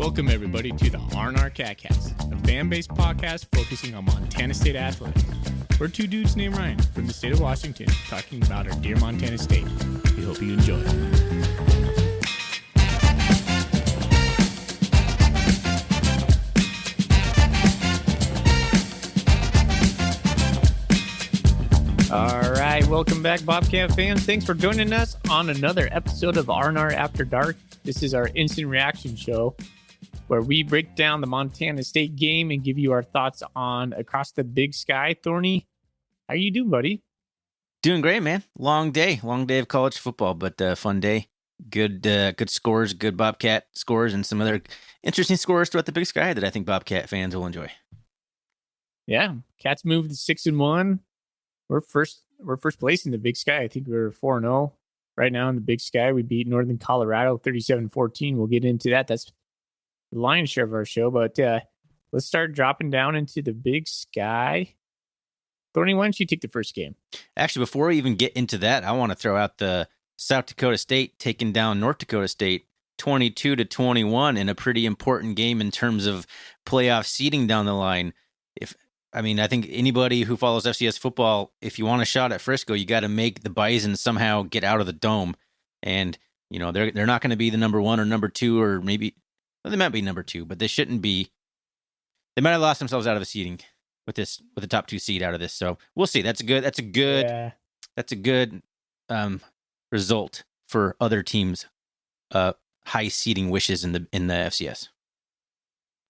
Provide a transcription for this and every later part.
Welcome, everybody, to the R&R Catcast, a fan-based podcast focusing on Montana State athletics. We're two dudes named Ryan from the state of Washington talking about our dear Montana State. We hope you enjoy. All right, welcome back, Bobcat fans. Thanks for joining us on another episode of R&R After Dark. This is our instant reaction show where we break down the Montana State game and give you our thoughts on Across the Big Sky. Thorny, how you doing, buddy? Doing great, man. Long day of college football, but fun day. Good scores, good Bobcat scores, and some other interesting scores throughout the Big Sky that I think Bobcat fans will enjoy. Yeah, Cats moved to 6-1. We're first place in the Big Sky. I think we're 4-0 right now in the Big Sky. We beat Northern Colorado 37-14. We'll get into that. That's the lion's share of our show, but let's start dropping down into the Big Sky. Thorny, why don't you take the first game? Actually, before we even get into that, I want to throw out the South Dakota State taking down North Dakota State 22-21 in a pretty important game in terms of playoff seeding down the line. I think anybody who follows FCS football, if you want a shot at Frisco, you got to make the Bison somehow get out of the dome. And, you know, they're not going to be the number one or number two, or maybe they might be number two, but they shouldn't be. They might have lost themselves out of the seeding with the top two seed out of this. So we'll see. That's a good result for other teams' high seeding wishes in the FCS.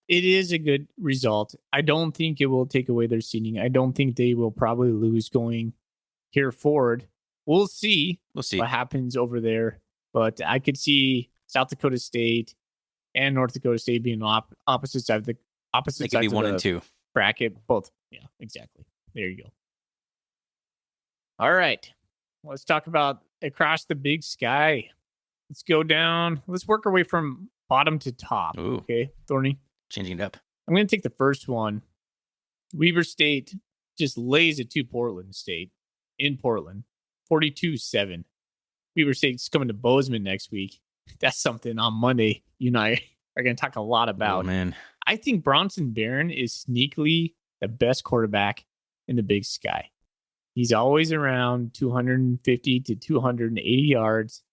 It is a good result. I don't think it will take away their seeding. I don't think they will probably lose going here forward. We'll see what happens over there. But I could see South Dakota State and North Dakota State being opposite sides of the 1 and 2 bracket. Both. Yeah, exactly. There you go. All right. Let's talk about Across the Big Sky. Let's go down. Let's work our way from bottom to top. Ooh. Okay, Thorny? Changing it up. I'm going to take the first one. Weber State just lays it to Portland State in Portland, 42-7. Weber State's coming to Bozeman next week. That's something on Monday you and I are going to talk a lot about. Oh, man. I think Bronson Barron is sneakily the best quarterback in the Big Sky. He's always around 250 to 280 yards.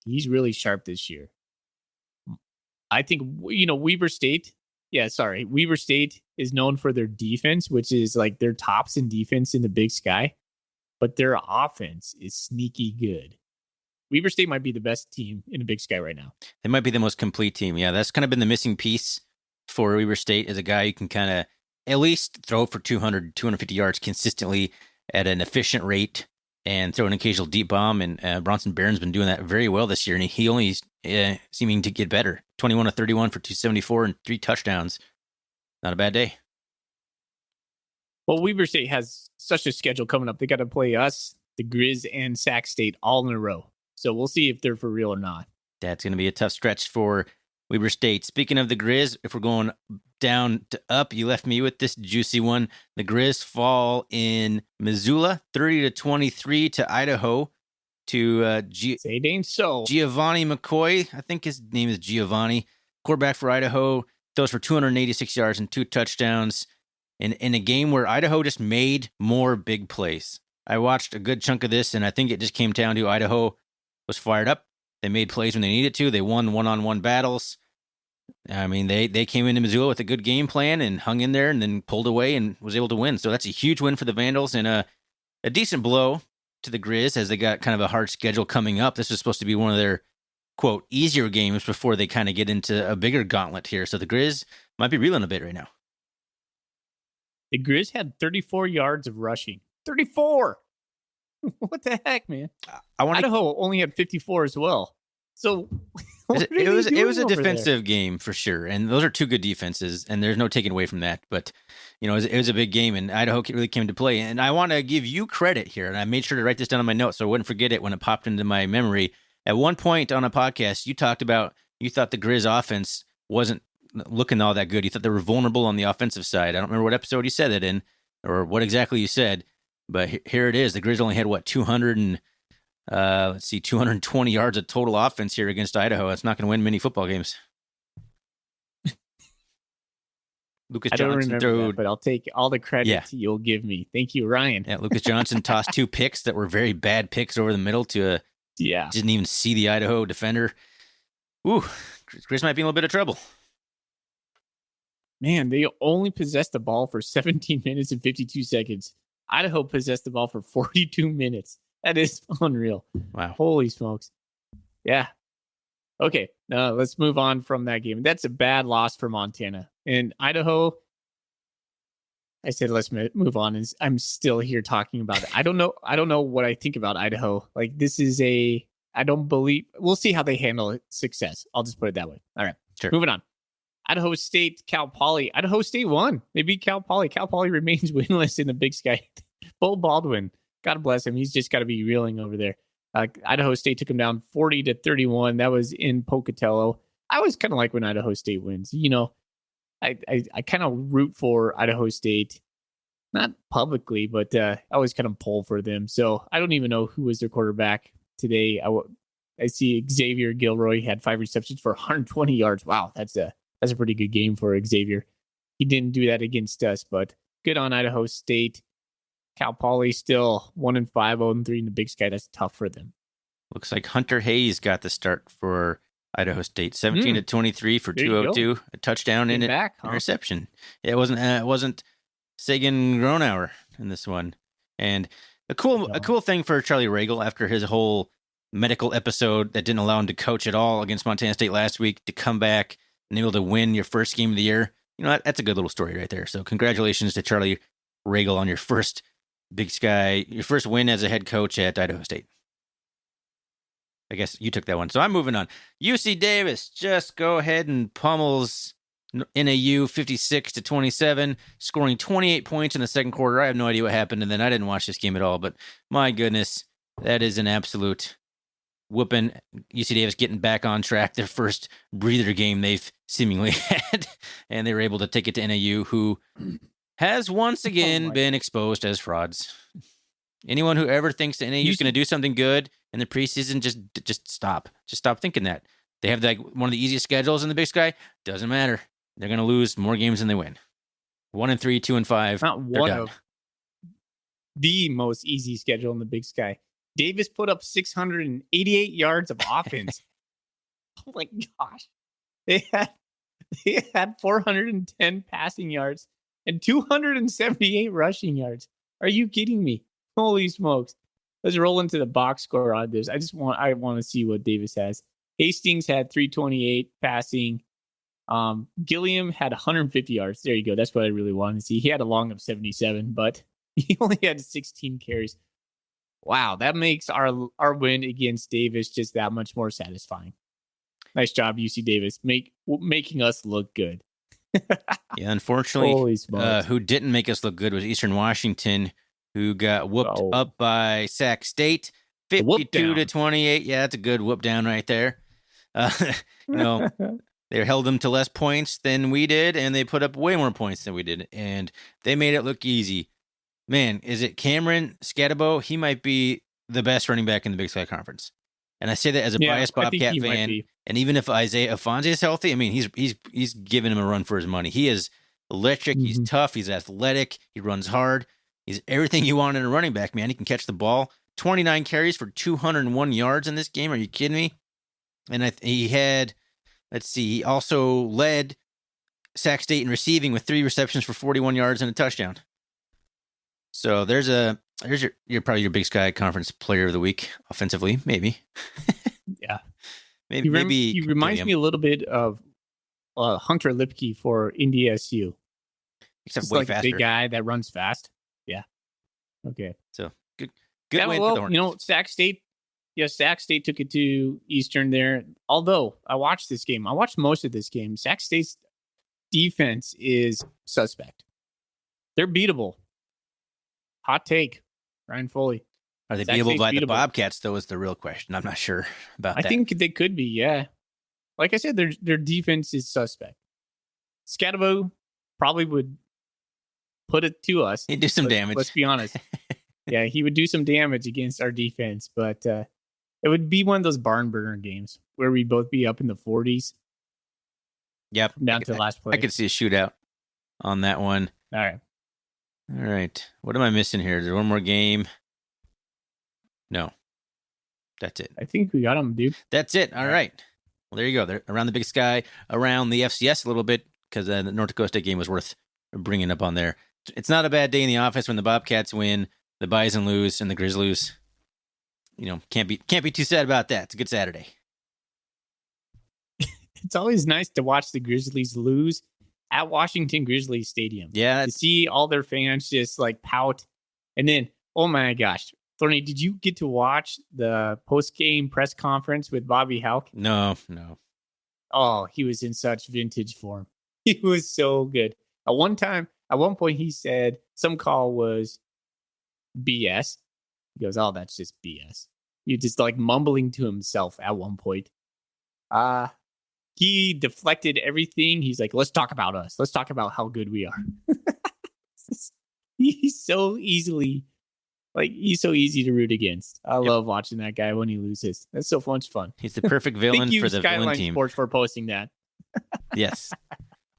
He's really sharp this year. I think, Weber State is known for their defense, which is like their tops in defense in the Big Sky, but their offense is sneaky good. Weber State might be the best team in the Big Sky right now. They might be the most complete team. Yeah, that's kind of been the missing piece for Weber State, as a guy who can kind of at least throw for 200, 250 yards consistently at an efficient rate and throw an occasional deep bomb. And Bronson Barron's been doing that very well this year, and he only seeming to get better. 21-31 for 274 and 3 touchdowns. Not a bad day. Well, Weber State has such a schedule coming up. They got to play us, the Grizz, and Sac State all in a row. So we'll see if they're for real or not. That's going to be a tough stretch for Weber State. Speaking of the Grizz, if we're going down to up, you left me with this juicy one. The Grizz fall in Missoula, 30-23 to Idaho. To Say it ain't so. Giovanni McCoy, I think his name is Giovanni, quarterback for Idaho, throws for 286 yards and 2 touchdowns in a game where Idaho just made more big plays. I watched a good chunk of this, and I think it just came down to Idaho was fired up. They made plays when they needed to. They won one-on-one battles. I mean, they came into Missoula with a good game plan and hung in there and then pulled away and was able to win. So that's a huge win for the Vandals and a decent blow to the Grizz, as they got kind of a hard schedule coming up. This was supposed to be one of their, quote, easier games before they kind of get into a bigger gauntlet here. So the Grizz might be reeling a bit right now. The Grizz had 34 yards of rushing. 34! What the heck, man? Idaho only had 54 as well. So it was a defensive game for sure, and those are two good defenses, and there's no taking away from that. But it was a big game, and Idaho really came to play. And I want to give you credit here, and I made sure to write this down on my notes so I wouldn't forget it when it popped into my memory. At one point on a podcast, you talked about you thought the Grizz offense wasn't looking all that good. You thought they were vulnerable on the offensive side. I don't remember what episode you said that in, or what exactly you said, but here it is. The Grizz only had 220 yards of total offense here against Idaho. That's not going to win many football games. Lucas I don't Johnson remember threw. that, but I'll take all the credit Yeah. you'll give me. Thank you, Ryan. Yeah, Lucas Johnson tossed 2 picks that were very bad picks over the middle to didn't even see the Idaho defender. Ooh, Chris might be in a little bit of trouble. Man, they only possessed the ball for 17 minutes and 52 seconds. Idaho possessed the ball for 42 minutes. That is unreal. Wow. Holy smokes. Yeah. Okay, let's move on from that game. That's a bad loss for Montana. And Idaho, I said let's move on. And I'm still here talking about it. I don't know what I think about Idaho. Like, this is I don't believe, we'll see how they handle success. I'll just put it that way. All right, sure. Moving on. Idaho State, Cal Poly. Idaho State won. They beat Cal Poly. Cal Poly remains winless in the Big Sky. Bo Baldwin, God bless him. He's just got to be reeling over there. Idaho State took him down 40-31. That was in Pocatello. I always kind of like when Idaho State wins. You know, I kind of root for Idaho State, not publicly, but I always kind of pull for them. So I don't even know who was their quarterback today. I see Xavier Gilroy had 5 receptions for 120 yards. Wow, that's a pretty good game for Xavier. He didn't do that against us, but good on Idaho State. Cal Poly still 1-5, 0-3 in the Big Sky. That's tough for them. Looks like Hunter Hayes got the start for Idaho State. 17-23 for 202, a touchdown and an interception. It wasn't Sagan Gronauer in this one. And a cool thing for Charlie Ragle after his whole medical episode that didn't allow him to coach at all against Montana State last week, to come back and able to win your first game of the year. You know, that's a good little story right there. So congratulations to Charlie Ragle on your first Big Sky, your first win as a head coach at Idaho State. I guess you took that one. So I'm moving on. UC Davis just go ahead and pummels NAU 56-27, scoring 28 points in the second quarter. I have no idea what happened, and then I didn't watch this game at all, but my goodness, that is an absolute whooping. UC Davis getting back on track, their first breather game they've seemingly had, and they were able to take it to NAU, who has once again been exposed as frauds. Anyone who ever thinks that NAU is going to do something good in the preseason, just stop. Just stop thinking that. They have one of the easiest schedules in the Big Sky. Doesn't matter. They're going to lose more games than they win. 1-3, 2-5. Not one of the most easy schedule in the Big Sky. Davis put up 688 yards of offense. Oh my gosh. They had 410 passing yards and 278 rushing yards. Are you kidding me? Holy smokes. Let's roll into the box score on this. I want to see what Davis has. Hastings had 328 passing. Gilliam had 150 yards. There you go. That's what I really wanted to see. He had a long of 77, but he only had 16 carries. Wow, that makes our win against Davis just that much more satisfying. Nice job, UC Davis, making us look good. Yeah, unfortunately, who didn't make us look good was Eastern Washington, who got whooped up by Sac State, 52-28. Yeah, that's a good whoop down right there. They held them to less points than we did, and they put up way more points than we did, and they made it look easy. Man, is it Cameron Scatabo? He might be the best running back in the Big Sky Conference. And I say that as a biased Bobcat fan. And even if Isaiah Afonso is healthy, I mean, he's giving him a run for his money. He is electric. Mm-hmm. He's tough. He's athletic. He runs hard. He's everything you want in a running back, man. He can catch the ball. 29 carries for 201 yards in this game. Are you kidding me? And he also led Sac State in receiving with 3 receptions for 41 yards and a touchdown. So there's your probably your Big Sky Conference Player of the Week offensively, maybe. Yeah, maybe he reminds me a little bit of Hunter Lipke for NDSU. Except just way like faster. A big guy that runs fast. Yeah. Okay. So good win for the Hornets. Sac State. Yes, Sac State took it to Eastern there. Although I watched this game, I watched most of this game. Sac State's defense is suspect. They're beatable. Hot take, Ryan Foley. Are they beatable by the Bobcats, though, is the real question. I'm not sure about that. I think they could be, yeah. Like I said, their defense is suspect. Scatabo probably would put it to us. He'd do some damage. Let's be honest. Yeah, he would do some damage against our defense, but it would be one of those barn burner games where we'd both be up in the 40s. Yep. Down to the last play. I could see a shootout. on that one. All right. All right. What am I missing here? Is there one more game? No. That's it. I think we got them, dude. That's it. All right. Well, there you go. They're around the Big Sky, around the FCS a little bit, because the North Dakota State game was worth bringing up on there. It's not a bad day in the office when the Bobcats win, the Bison lose, and the Grizzlies. Can't be too sad about that. It's a good Saturday. It's always nice to watch the Grizzlies lose at Washington Grizzlies Stadium. Yeah. To see all their fans just like pout. And then, oh my gosh. Thorny, did you get to watch the post-game press conference with Bobby Houck? No. Oh, he was in such vintage form. He was so good. At one point, he said some call was BS. He goes, "Oh, that's just BS." He just like mumbling to himself at one point. He deflected everything. He's like, "Let's talk about us. Let's talk about how good we are." He's so easy to root against. I love watching that guy when he loses. That's so much fun. He's the perfect villain for the Skyline villain team. Sports for posting that. Yes.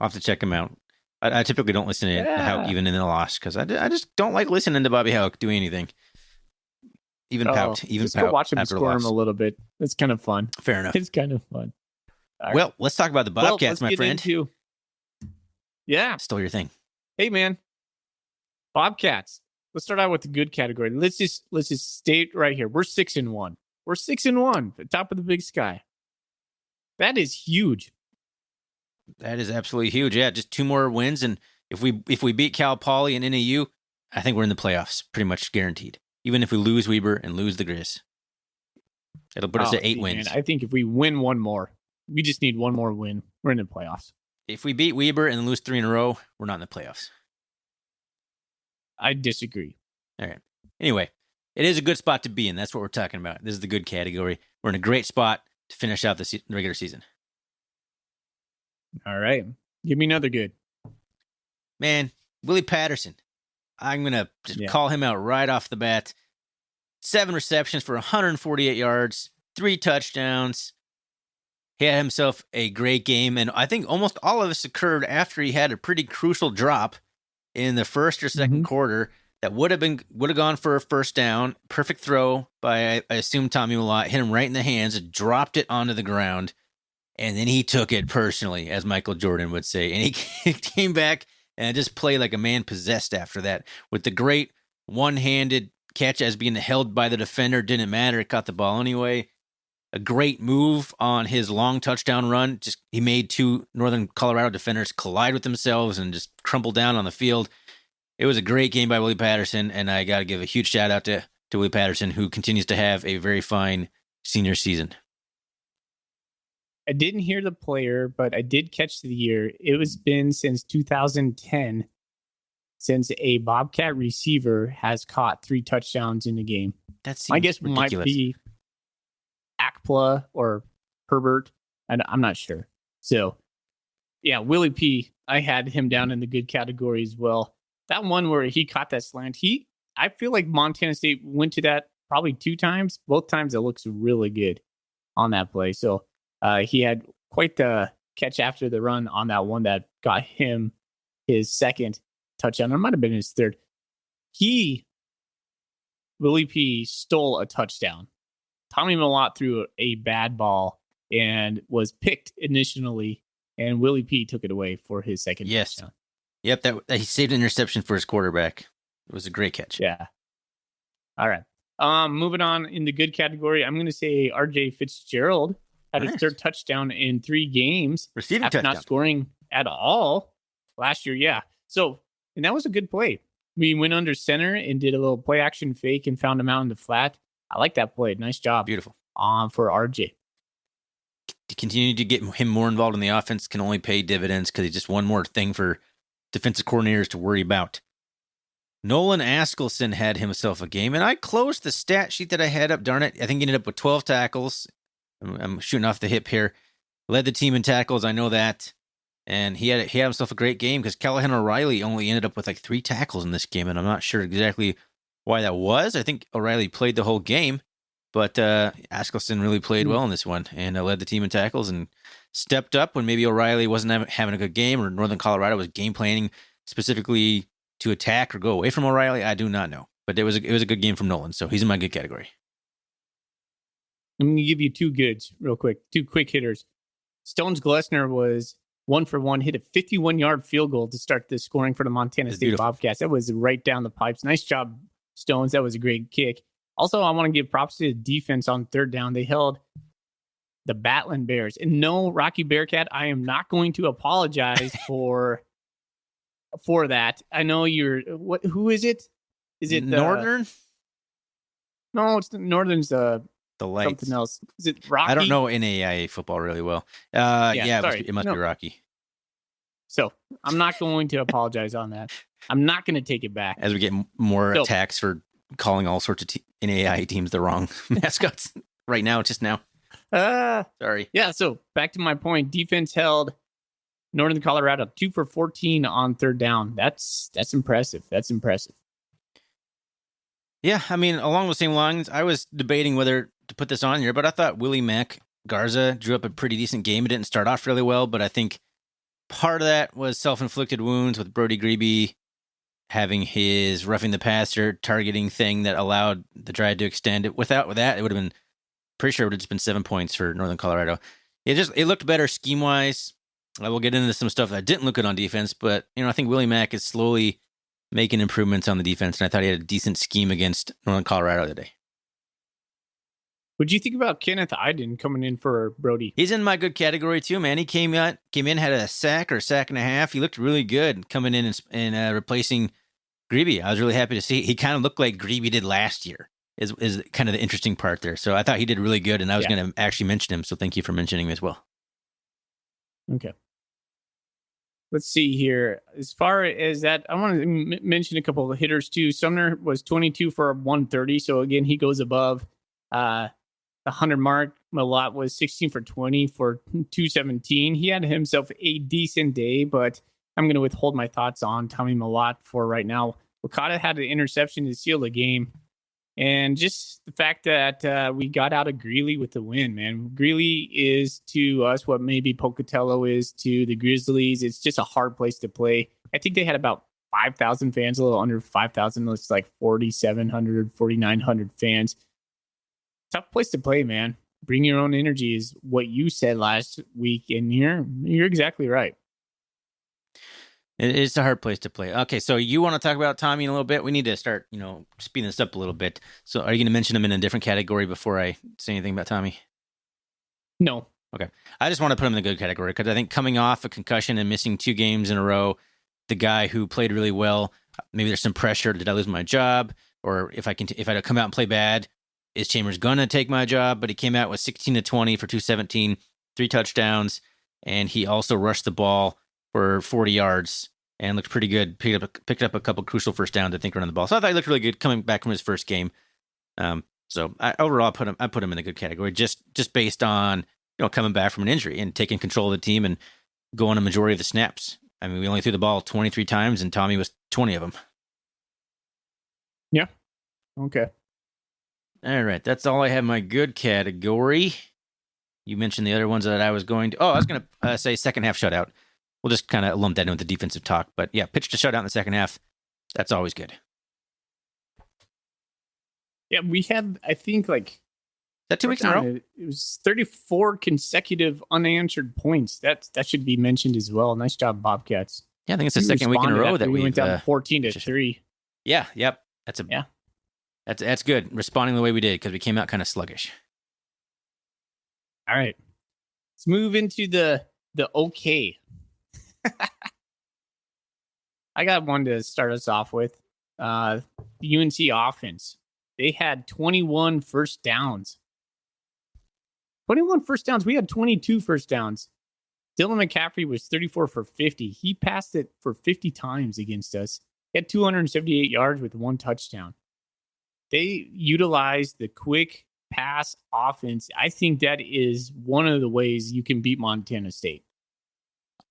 I'll have to check him out. I typically don't listen to Houck even in the loss because I just don't like listening to Bobby Houck do anything. Even pout. Just go watch him squirm a little bit. It's kind of fun. Fair enough. It's kind of fun. Well, let's talk about the Bobcats, my friend. Yeah. Stole your thing. Hey, man. Bobcats. Let's start out with the good category. Let's just state right here. We're 6-1. We're 6-1 at top of the Big Sky. That is huge. That is absolutely huge. Yeah, just 2 more wins, and if we beat Cal Poly and NAU, I think we're in the playoffs, pretty much guaranteed. Even if we lose Weber and lose the Grizz, it'll put us at 8 wins. Man, I think if we win one more, we just need one more win, we're in the playoffs. If we beat Weber and lose 3 in a row, we're not in the playoffs. I disagree. All right. Anyway, it is a good spot to be in. That's what we're talking about. This is the good category. We're in a great spot to finish out the regular season. All right. Give me another good. Man, Willie Patterson. I'm going to just call him out right off the bat. 7 receptions for 148 yards, 3 touchdowns. He had himself a great game, and I think almost all of this occurred after he had a pretty crucial drop in the first or second quarter that would have gone for a first down. Perfect throw by, I assume, Tommy Millott. Hit him right in the hands, dropped it onto the ground, and then he took it personally, as Michael Jordan would say. And he came back and just played like a man possessed after that with the great one-handed catch as being held by the defender. Didn't matter. It caught the ball anyway. A great move on his long touchdown run. Just he made 2 Northern Colorado defenders collide with themselves and just crumple down on the field. It was a great game by Willie Patterson, and I got to give a huge shout out to Willie Patterson, who continues to have a very fine senior season. I didn't hear the player, but I did catch the year. It was been since 2010 since a Bobcat receiver has caught 3 touchdowns in a game. I guess ridiculous. Might be Akpla or Herbert, and I'm not sure. So, yeah, Willie P. I had him down in the good category as well. That one where he caught that slant, I feel like Montana State went to that probably 2 times. Both times it looks really good on that play. So he had quite the catch after the run on that one that got him his second touchdown. It might have been his third. Willie P. stole a touchdown. Tommy Millott threw a bad ball and was picked initially, and Willie P. took it away for his second touchdown. Yep, that he saved an interception for his quarterback. It was a great catch. Yeah. All right. Moving on in the good category, I'm going to say R.J. Fitzgerald had his 3rd touchdown in 3 games. Receiving after touchdown. Not scoring at all last year. Yeah. So, and that was a good play. We went under center and did a little play action fake and found him out in the flat. I like that play. Nice job. Beautiful. For RJ. To continue to get him more involved in the offense can only pay dividends because he's just one more thing for defensive coordinators to worry about. Nolan Askelson had himself a game, and I closed the stat sheet that I had up. Darn it. I think he ended up with 12 tackles. I'm shooting off the hip here. Led the team in tackles. I know that. And he had himself a great game because Callahan O'Reilly only ended up with like 3 tackles in this game, and I'm not sure exactly why that was. I think O'Reilly played the whole game, but Askelson really played well in this one and led the team in tackles and stepped up when maybe O'Reilly wasn't having a good game or Northern Colorado was game planning specifically to attack or go away from O'Reilly, I do not know. But it was a good game from Nolan, so he's in my good category. I'm going to give you two goods real quick, two quick hitters. Stones Glessner was 1 for 1, hit a 51-yard field goal to start the scoring for the Montana State Bobcats. That was right down the pipes. Nice job, Stones. That was a great kick. Also, I want to give props to the defense on third down. They held the Battling Bears. And no, Rocky Bearcat, I am not going to apologize for that. I know you're what? Who is it? Is it Northern? No, it's Northern's the Lights. Something else. Is it Rocky? I don't know NAIA football really well. It must be Rocky. So I'm not going to apologize on that. I'm not going to take it back. As we get more attacks for calling all sorts of NAIA teams the wrong mascots right now, just now. Sorry. Yeah, so back to my point. Defense held Northern Colorado 2 for 14 on third down. That's impressive. That's impressive. Yeah, I mean, along the same lines, I was debating whether to put this on here, but I thought Willie Mack Garza drew up a pretty decent game. It didn't start off really well, but I think part of that was self-inflicted wounds with Brody Grebe having his roughing the passer targeting thing that allowed the drive to extend. Without that, it would have been pretty sure it would have just been 7 points for Northern Colorado. It looked better scheme-wise. I will get into some stuff that didn't look good on defense, but I think Willie Mack is slowly making improvements on the defense, and I thought he had a decent scheme against Northern Colorado today. What do you think about Kenneth Iden coming in for Brody? He's in my good category too, man. He came in, had a sack or a sack and a half. He looked really good coming in and replacing Grebe. I was really happy to see. He kind of looked like Grebe did last year. Is kind of the interesting part there. So I thought he did really good, and I was going to actually mention him. So thank you for mentioning him as well. Okay. Let's see here. As far as that, I want to mention a couple of hitters too. Sumner was 22 for 130. So again, he goes above the 100 mark. Malott was 16 for 20 for 217. He had himself a decent day, but I'm going to withhold my thoughts on Tommy Malott for right now. Wakata had an interception to seal the game. And just the fact that we got out of Greeley with the win, man. Greeley is to us what maybe Pocatello is to the Grizzlies. It's just a hard place to play. I think they had about 5,000 fans, a little under 5,000. It's like 4,700, 4,900 fans. Tough place to play, man. Bring your own energy is what you said last week, and you're exactly right. It's a hard place to play. Okay, so you want to talk about Tommy in a little bit? We need to start, speeding this up a little bit. So are you going to mention him in a different category before I say anything about Tommy? No. Okay. I just want to put him in the good category because I think coming off a concussion and missing 2 games in a row, the guy who played really well, maybe there's some pressure. Did I lose my job? Or if I come out and play bad, is Chambers going to take my job? But he came out with 16 to 20 for 217, 3 touchdowns, and he also rushed the ball for 40 yards and looked pretty good. Picked up a couple crucial first downs, I think, running the ball. So I thought he looked really good coming back from his first game. So overall, I put him in the good category, just based on coming back from an injury and taking control of the team and going a majority of the snaps. I mean, we only threw the ball 23 times, and Tommy was 20 of them. Yeah. Okay. All right, that's all I have in my good category. You mentioned the other ones that I was going to. Oh, I was going to say second half shutout. We'll just kind of lump that in with the defensive talk. But yeah, pitched a shutout in the second half. That's always good. Yeah, we had, I think, like... That 2 weeks in a row? It was 34 consecutive unanswered points. That should be mentioned as well. Nice job, Bobcats. Yeah, I think it's the second week in a row that we went down 14 to 3. Yeah, yep. That's good. Responding the way we did because we came out kind of sluggish. All right. Let's move into the okay. I got one to start us off with. The UNC offense. They had 21 first downs. 21 first downs. We had 22 first downs. Dylan McCaffrey was 34 for 50. He passed it for 50 times against us. He had 278 yards with 1 touchdown. They utilized the quick pass offense. I think that is one of the ways you can beat Montana State.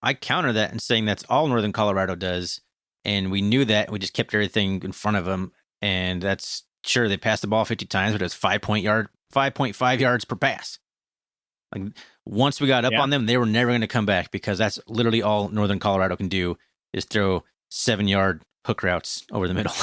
I counter that in saying that's all Northern Colorado does. And we knew that. We just kept everything in front of them. And that's sure they passed the ball 50 times, but it was 5.5 yards per pass. Like once we got up on them, they were never going to come back because that's literally all Northern Colorado can do is throw 7-yard hook routes over the middle.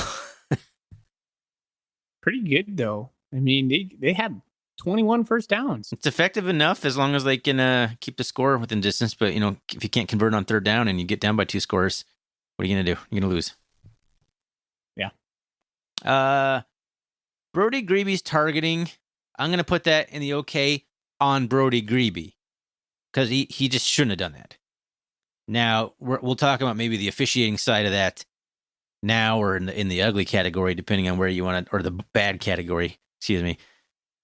Pretty good though. I mean, they had 21 first downs. It's effective enough as long as they can keep the score within distance. But, if you can't convert on third down and you get down by 2 scores, what are you going to do? You're going to lose. Yeah. Brody Greeby's targeting, I'm going to put that in the okay on Brody Greeby because he just shouldn't have done that. Now, we'll talk about maybe the officiating side of that now or in the ugly category, depending on where you want to, or the bad category, excuse me.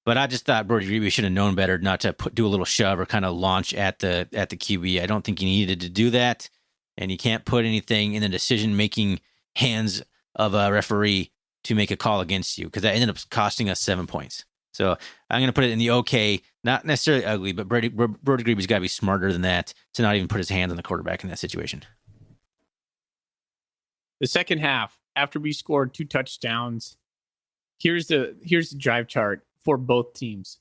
But I just thought Brody Greeby should have known better not to do a little shove or kind of launch at the QB. I don't think he needed to do that, and you can't put anything in the decision-making hands of a referee to make a call against you because that ended up costing us 7 points. So I'm going to put it in the okay, not necessarily ugly, but Brody Greeby's got to be smarter than that to not even put his hands on the quarterback in that situation. The second half, after we scored 2 touchdowns, here's the drive chart for both teams.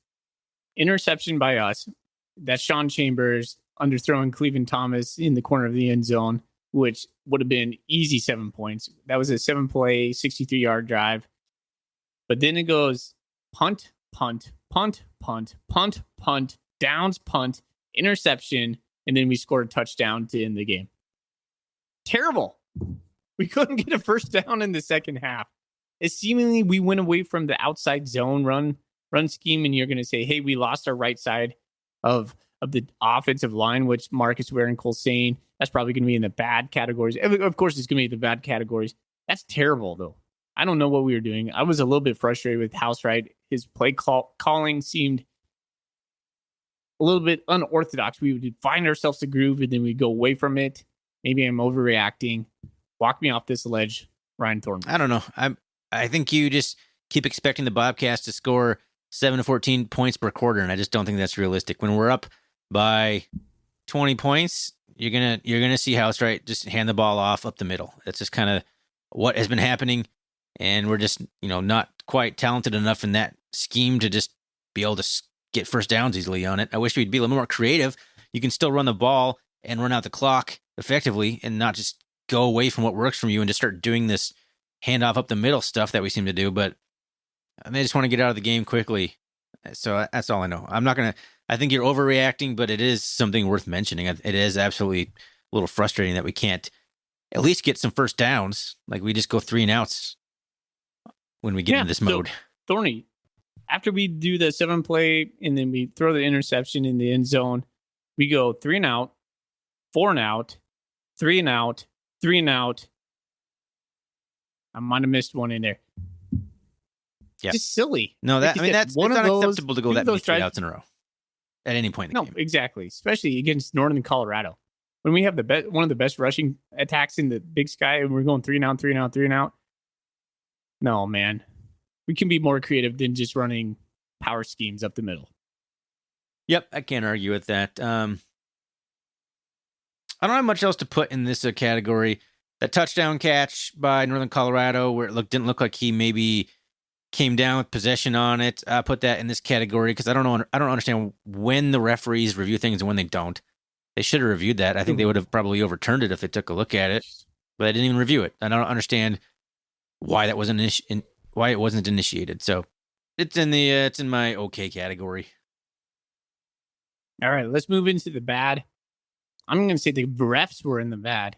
Interception by us. That's Sean Chambers underthrowing Cleveland Thomas in the corner of the end zone, which would have been easy 7 points. That was a 7-play, 63-yard drive. But then it goes punt, punt, punt, punt, punt, punt, downs, punt, interception, and then we scored a touchdown to end the game. Terrible. We couldn't get a first down in the second half. It's seemingly we went away from the outside zone run scheme, and you're going to say, hey, we lost our right side of the offensive line, which Marcus Ware and Cole saying that's probably going to be in the bad categories. Of course, it's going to be the bad categories. That's terrible, though. I don't know what we were doing. I was a little bit frustrated with Housewright. His play calling seemed a little bit unorthodox. We would find ourselves the groove, and then we'd go away from it. Maybe I'm overreacting. Walk me off this ledge, Ryan Thornton. I don't know. I think you just keep expecting the Bobcats to score 7 to 14 points per quarter, and I just don't think that's realistic. When we're up by 20 points, you're gonna see Housewright just hand the ball off up the middle. That's just kind of what has been happening, and we're just not quite talented enough in that scheme to just be able to get first downs easily on it. I wish we'd be a little more creative. You can still run the ball and run out the clock effectively, and not just go away from what works from you and just start doing this handoff up the middle stuff that we seem to do. But they just want to get out of the game quickly. So that's all I know. I think you're overreacting, but it is something worth mentioning. It is absolutely a little frustrating that we can't at least get some first downs. Like we just go 3 and outs when we get into this mode. Thorny, after we do the 7-play and then we throw the interception in the end zone, we go 3 and out, 4 and out, 3 and out, 3 and out. I might have missed one in there. Yeah. Just silly. No, that's unacceptable to go that many 3 outs in a row at any point in the game. No, exactly. Especially against Northern Colorado. When we have one of the best rushing attacks in the Big Sky and we're going 3 and out, 3 and out, 3 and out. No, man. We can be more creative than just running power schemes up the middle. Yep, I can't argue with that. I don't have much else to put in this category. That touchdown catch by Northern Colorado, where it didn't look like he maybe came down with possession on it. I put that in this category because I don't understand when the referees review things and when they don't. They should have reviewed that. I think they would have probably overturned it if they took a look at it, but they didn't even review it. I don't understand why that wasn't why it wasn't initiated. So it's in my okay category. All right, let's move into the bad. I'm going to say the refs were in the bad.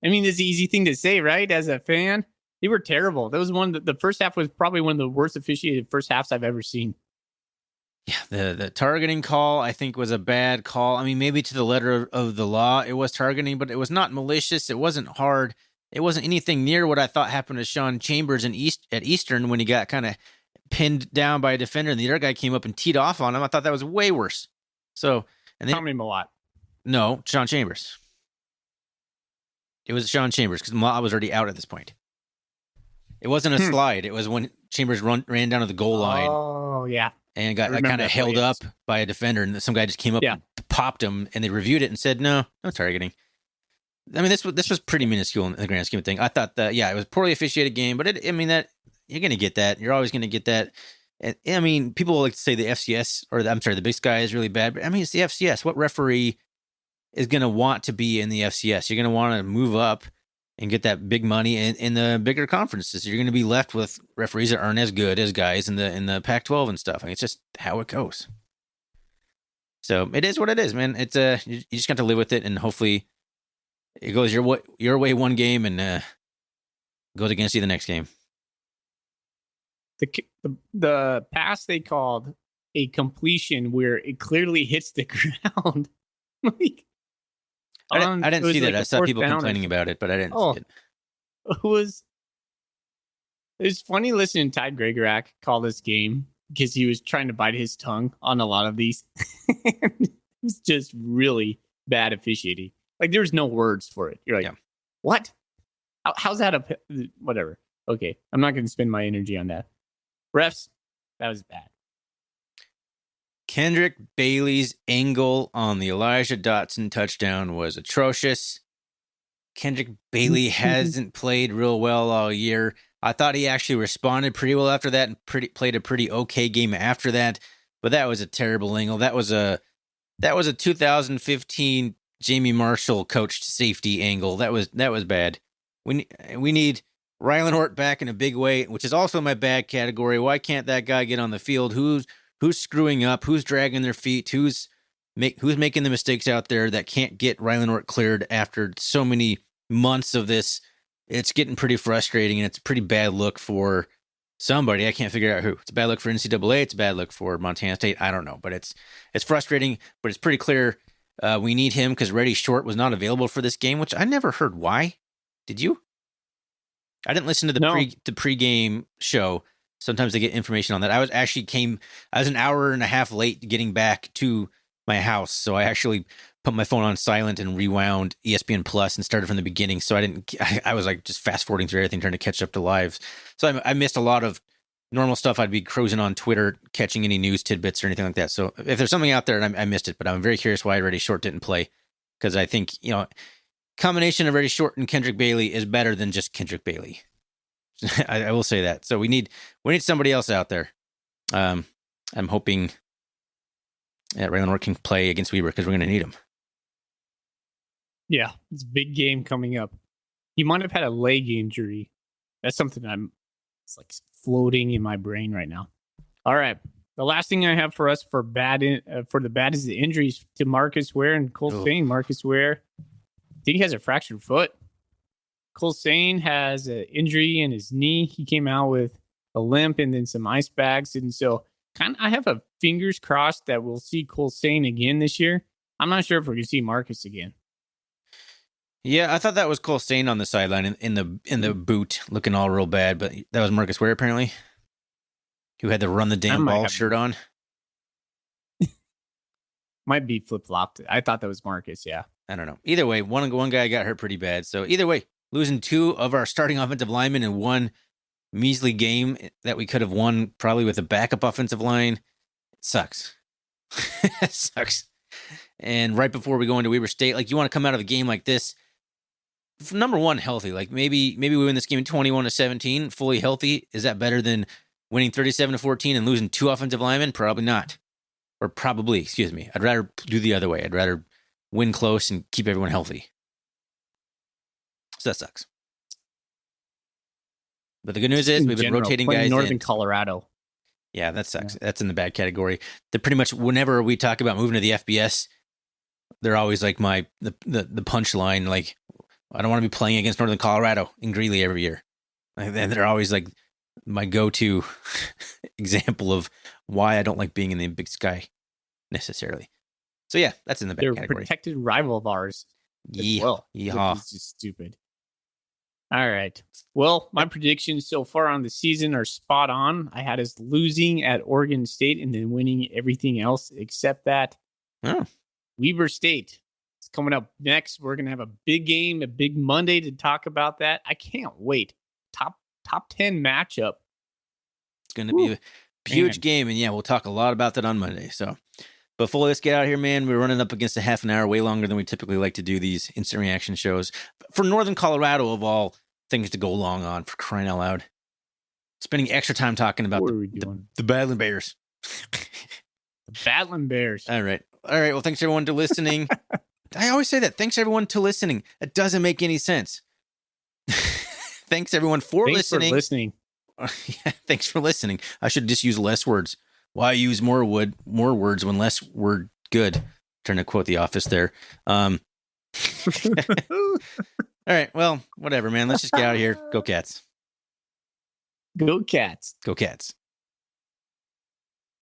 I mean, it's an easy thing to say, right? As a fan, they were terrible. That was the first half was probably one of the worst officiated first halves I've ever seen. Yeah, the targeting call, I think, was a bad call. I mean, maybe to the letter of the law, it was targeting, but it was not malicious. It wasn't hard. It wasn't anything near what I thought happened to Sean Chambers at Eastern when he got kind of pinned down by a defender and the other guy came up and teed off on him. I thought that was way worse. So, and then Tommy Malott. No, Sean Chambers. It was Sean Chambers because Malott was already out at this point. It wasn't a slide. It was when Chambers ran down to the goal line. Oh, yeah. And got kind of held up by a defender, and some guy just came up and popped him, and they reviewed it and said, no targeting. I mean, this was pretty minuscule in the grand scheme of things. I thought that, it was a poorly officiated game, but that you're going to get that. You're always going to get that. And, I mean, people like to say the FCS, the Big Sky is really bad, but I mean, it's the FCS. What referee is going to want to be in the FCS? You're going to want to move up and get that big money in the bigger conferences. You're going to be left with referees that aren't as good as guys in the Pac-12 and stuff. I mean, it's just how it goes. So it is what it is, man. It's you just got to live with it, and hopefully it goes your way one game and goes against you the next game. The pass they called a completion where it clearly hits the ground. Like, I didn't see that. I saw people complaining about it, but I didn't see it. It was funny listening to Ty Gregorak call this game because he was trying to bite his tongue on a lot of these. It was just really bad officiating. Like, there's no words for it. You're like, what? How's that whatever? Okay, I'm not going to spend my energy on that. Refs, that was bad. Kendrick Bailey's angle on the Elijah Dotson touchdown was atrocious. Kendrick Bailey hasn't played real well all year. I thought he actually responded pretty well after that and played a pretty okay game after that, but that was a terrible angle. That was a 2015 Jamie Marshall coached safety angle. That was bad. We need Rylan Hort back in a big way, which is also my bad category. Why can't that guy get on the field? Who's screwing up? Who's dragging their feet? Who's making the mistakes out there that can't get Rylan Hort cleared after so many months of this? It's getting pretty frustrating, and it's a pretty bad look for somebody. I can't figure out who. It's a bad look for NCAA. It's a bad look for Montana State. I don't know, but it's frustrating, but it's pretty clear we need him because Reddy Short was not available for this game, which I never heard why. Did you? I didn't listen to the pregame show. Sometimes they get information on that. I was an hour and a half late getting back to my house, so I actually put my phone on silent and rewound ESPN Plus and started from the beginning. So I was like just fast forwarding through everything, trying to catch up to lives. So I missed a lot of normal stuff. I'd be cruising on Twitter, catching any news tidbits or anything like that. So if there's something out there and I missed it, but I'm very curious why Reddy Short didn't play, because I think, combination of Reddy Short and Kendrick Bailey is better than just Kendrick Bailey. I will say that. So we need somebody else out there. I'm hoping Rylan Hort can play against Weber because we're going to need him. Yeah, it's a big game coming up. He might have had a leg injury. That's something it's like floating in my brain right now. All right. The last thing I have for us for the bad is the injuries to Marcus Ware and Cole Sane. Marcus Ware, I think he has a fractured foot. Cole Sane has an injury in his knee. He came out with a limp and then some ice bags. And so I have a fingers crossed that we'll see Cole Sane again this year. I'm not sure if we're going to see Marcus again. Yeah, I thought that was Cole Sane on the sideline in the boot, looking all real bad, but that was Marcus Ware apparently, who had the run the damn ball shirt on. Might be flip-flopped. I thought that was Marcus, yeah. I don't know. Either way, one guy got hurt pretty bad. So either way, losing two of our starting offensive linemen in one measly game that we could have won probably with a backup offensive line, it sucks. It sucks. And right before we go into Weber State, like, you want to come out of a game like this, number one, healthy. Like maybe we win this game 21-17, fully healthy. Is that better than winning 37-14 and losing two offensive linemen? Probably not. Or probably, excuse me. I'd rather do the other way. I'd rather win close and keep everyone healthy. So that sucks. But the good news is we've been rotating guys Northern Colorado. Yeah, that sucks. Yeah. That's in the bad category. They're pretty much, whenever we talk about moving to the FBS, they're always like the punchline, like, I don't want to be playing against Northern Colorado in Greeley every year. And they're always like my go-to example of why I don't like being in the Big Sky necessarily. So yeah, that's in the bad category. They're a protected rival of ours as well. Yeehaw. Which is just stupid. All right. Well, my predictions so far on the season are spot on. I had us losing at Oregon State and then winning everything else except that. Oh. Weber State. Coming up next, we're going to have a big game, a big Monday to talk about that. I can't wait. Top 10 matchup. It's going to be a huge game, and yeah, we'll talk a lot about that on Monday. So before let's get out of here, man, we're running up against a half an hour, way longer than we typically like to do these instant reaction shows. For Northern Colorado, of all things to go long on, for crying out loud. Spending extra time talking about the Battling Bears. The Battling Bears. All right. Well, thanks everyone for listening. I always say that. Thanks everyone to listening. It doesn't make any sense. Thanks everyone for Thanks listening. for listening. Yeah, thanks for listening. I should just use less words. Why use more words when less were good? Trying to quote The Office there. All right. Well, whatever, man. Let's just get out of here. Go Cats. Go Cats. Go Cats.